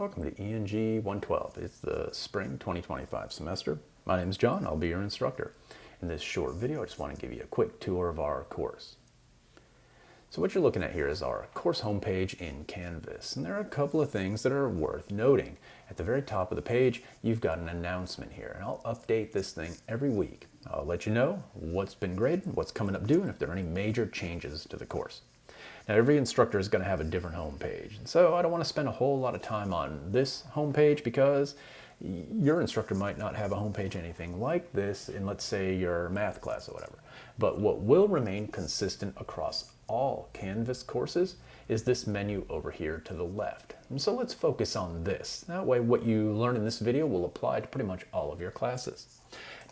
Welcome to ENG112. It's the spring 2025 semester. My name is John. I'll be your instructor. In this short video, I just want to give you a quick tour of our course. So what you're looking at here is our course homepage in Canvas. And there are a couple of things that are worth noting. At the very top of the page, you've got an announcement here. And I'll update this thing every week. I'll let you know what's been graded, what's coming up due, and if there are any major changes to the course. Now, every instructor is going to have a different homepage, and so I don't want to spend a whole lot of time on this homepage because your instructor might not have a homepage anything like this in, let's say, your math class or whatever. But what will remain consistent across all Canvas courses is this menu over here to the left. And so let's focus on this. That way, what you learn in this video will apply to pretty much all of your classes.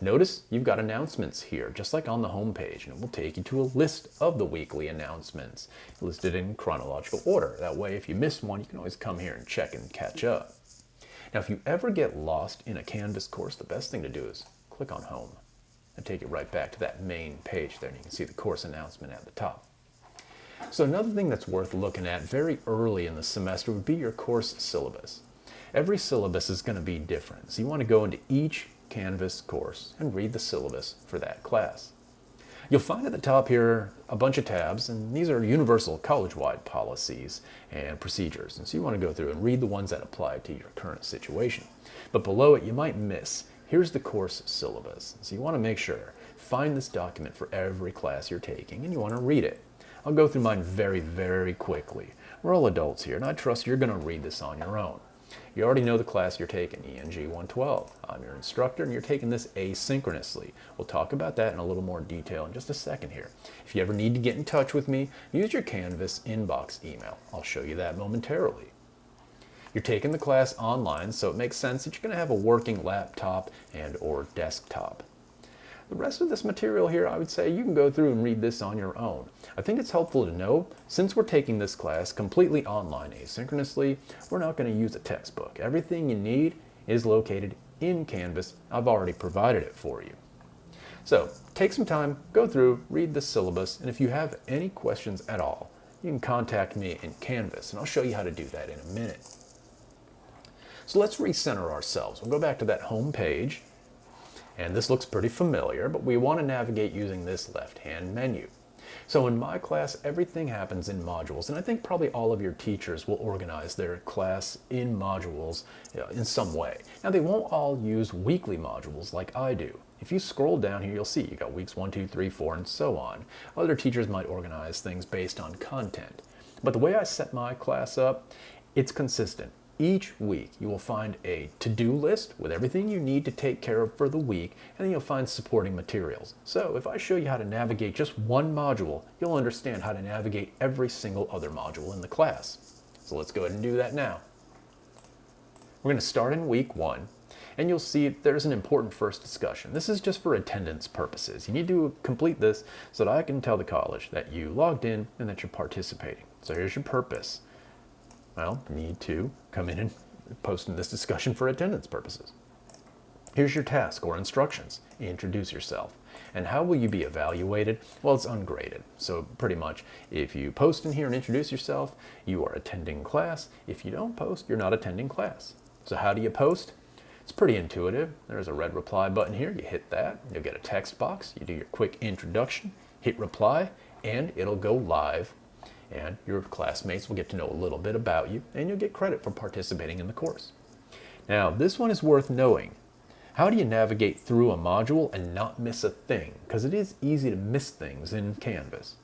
Notice you've got announcements here, just like on the home page, and it will take you to a list of the weekly announcements, listed in chronological order. That way, if you miss one, you can always come here and check and catch up. Now, if you ever get lost in a Canvas course, the best thing to do is click on Home and take it right back to that main page there, and you can see the course announcement at the top. So another thing that's worth looking at very early in the semester would be your course syllabus. Every syllabus is going to be different, so you want to go into each Canvas course and read the syllabus for that class. You'll find at the top here a bunch of tabs, and these are universal college-wide policies and procedures. And so you want to go through and read the ones that apply to your current situation. But below it, you might miss, here's the course syllabus. So you want to make sure, find this document for every class you're taking, and you want to read it. I'll go through mine very, very quickly. We're all adults here, and I trust you're going to read this on your own. You already know the class you're taking, ENG112. I'm your instructor, and you're taking this asynchronously. We'll talk about that in a little more detail in just a second here. If you ever need to get in touch with me, use your Canvas inbox email. I'll show you that momentarily. You're taking the class online, so it makes sense that you're going to have a working laptop and or desktop. The rest of this material here, I would say you can go through and read this on your own. I think it's helpful to know, since we're taking this class completely online asynchronously, we're not going to use a textbook. Everything you need is located in Canvas. I've already provided it for you. So take some time, go through, read the syllabus, and if you have any questions at all, you can contact me in Canvas, and I'll show you how to do that in a minute. So let's recenter ourselves. We'll go back to that home page. And this looks pretty familiar, but we want to navigate using this left-hand menu. So in my class, everything happens in modules, and I think probably all of your teachers will organize their class in modules in some way. Now, they won't all use weekly modules like I do. If you scroll down here, you'll see you got weeks 1, 2, 3, 4, and so on. Other teachers might organize things based on content. But the way I set my class up, it's consistent. Each week, you will find a to-do list with everything you need to take care of for the week, and then you'll find supporting materials. So if I show you how to navigate just one module, you'll understand how to navigate every single other module in the class. So let's go ahead and do that now. We're going to start in week 1, and you'll see there's an important first discussion. This is just for attendance purposes. You need to complete this so that I can tell the college that you logged in and that you're participating. So here's your purpose. Well, you need to come in and post in this discussion for attendance purposes. Here's your task or instructions. Introduce yourself. And how will you be evaluated? Well, it's ungraded. So pretty much, if you post in here and introduce yourself, you are attending class. If you don't post, you're not attending class. So how do you post? It's pretty intuitive. There's a red reply button here. You hit that. You'll get a text box. You do your quick introduction, hit reply, and it'll go live. And your classmates will get to know a little bit about you, and you'll get credit for participating in the course. Now, this one is worth knowing. How do you navigate through a module and not miss a thing? Because it is easy to miss things in Canvas.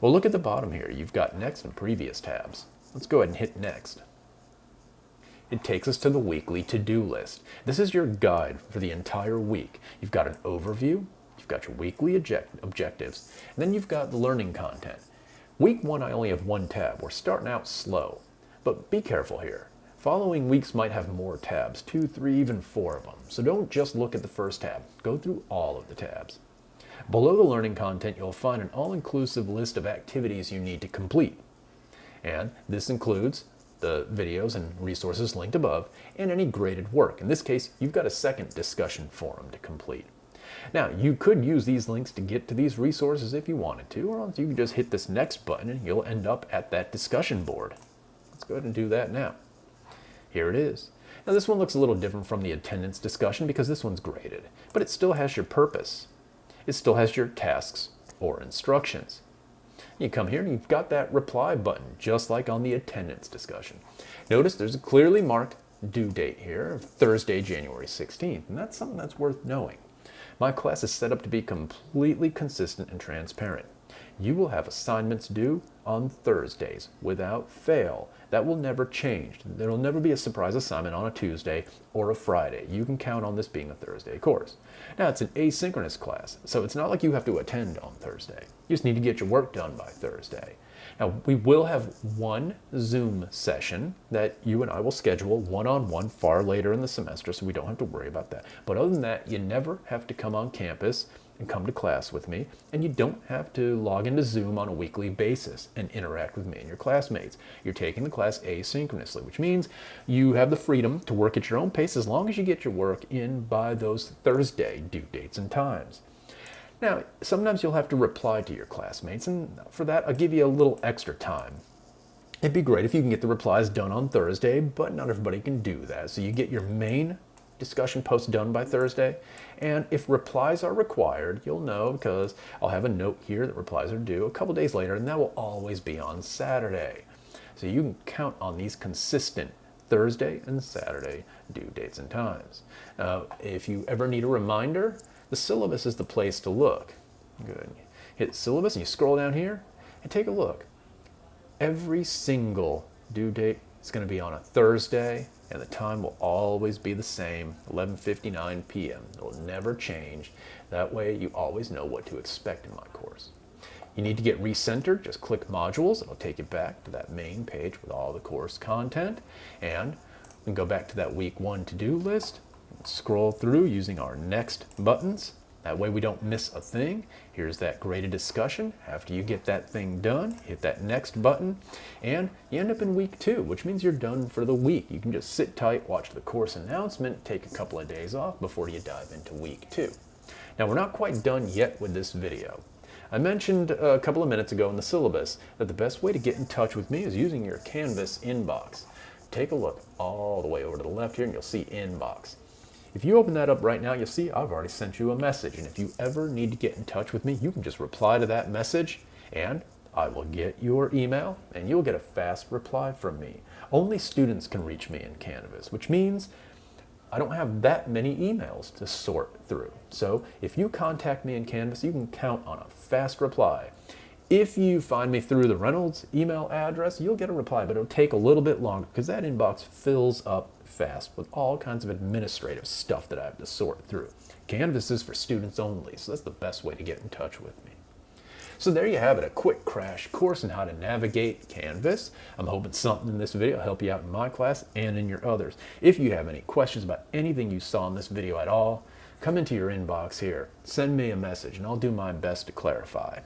Well, look at the bottom here. You've got Next and Previous tabs. Let's go ahead and hit Next. It takes us to the weekly to-do list. This is your guide for the entire week. You've got an overview, you've got your weekly objectives, and then you've got the learning content. Week 1, I only have one tab. We're starting out slow, but be careful here. Following weeks might have more tabs, 2, 3, even 4 of them. So don't just look at the first tab. Go through all of the tabs. Below the learning content, you'll find an all-inclusive list of activities you need to complete. And this includes the videos and resources linked above and any graded work. In this case, you've got a second discussion forum to complete. Now, you could use these links to get to these resources if you wanted to, or else you can just hit this next button and you'll end up at that discussion board. Let's go ahead and do that now. Here it is. Now this one looks a little different from the attendance discussion because this one's graded, but it still has your purpose. It still has your tasks or instructions. You come here and you've got that reply button, just like on the attendance discussion. Notice there's a clearly marked due date here, Thursday, January 16th, and that's something that's worth knowing. My class is set up to be completely consistent and transparent. You will have assignments due on Thursdays without fail. That will never change. There will never be a surprise assignment on a Tuesday or a Friday. You can count on this being a Thursday course. Now, it's an asynchronous class, so it's not like you have to attend on Thursday. You just need to get your work done by Thursday. Now, we will have one Zoom session that you and I will schedule one-on-one far later in the semester, so we don't have to worry about that. But other than that, you never have to come on campus and come to class with me, and you don't have to log into Zoom on a weekly basis and interact with me and your classmates. You're taking the class asynchronously, which means you have the freedom to work at your own pace as long as you get your work in by those Thursday due dates and times. Now, sometimes you'll have to reply to your classmates, and for that, I'll give you a little extra time. It'd be great if you can get the replies done on Thursday, but not everybody can do that. So you get your main discussion post done by Thursday, and if replies are required, you'll know because I'll have a note here that replies are due a couple days later, and that will always be on Saturday. So you can count on these consistent Thursday and Saturday due dates and times. If you ever need a reminder, the syllabus is the place to look. Good. Hit syllabus and you scroll down here and take a look. Every single due date is going to be on a Thursday, and the time will always be the same, 11:59 p.m. It will never change. That way you always know what to expect in my course. You need to get recentered, just click modules. It'll take you back to that main page with all the course content. And we can go back to that week 1 to-do list, scroll through using our next buttons. That way we don't miss a thing. Here's that graded discussion. After you get that thing done, hit that next button, and you end up in week 2, which means you're done for the week. You can just sit tight, watch the course announcement, take a couple of days off before you dive into week 2. Now, we're not quite done yet with this video. I mentioned a couple of minutes ago in the syllabus that the best way to get in touch with me is using your Canvas inbox. Take a look all the way over to the left here and you'll see inbox. If you open that up right now, you'll see I've already sent you a message. And if you ever need to get in touch with me, you can just reply to that message and I will get your email and you'll get a fast reply from me. Only students can reach me in Canvas, which means I don't have that many emails to sort through. So if you contact me in Canvas, you can count on a fast reply. If you find me through the Reynolds email address, you'll get a reply, but it'll take a little bit longer because that inbox fills up fast with all kinds of administrative stuff that I have to sort through. Canvas is for students only, so that's the best way to get in touch with me. So there you have it, a quick crash course on how to navigate Canvas. I'm hoping something in this video will help you out in my class and in your others. If you have any questions about anything you saw in this video at all, come into your inbox here, send me a message, and I'll do my best to clarify.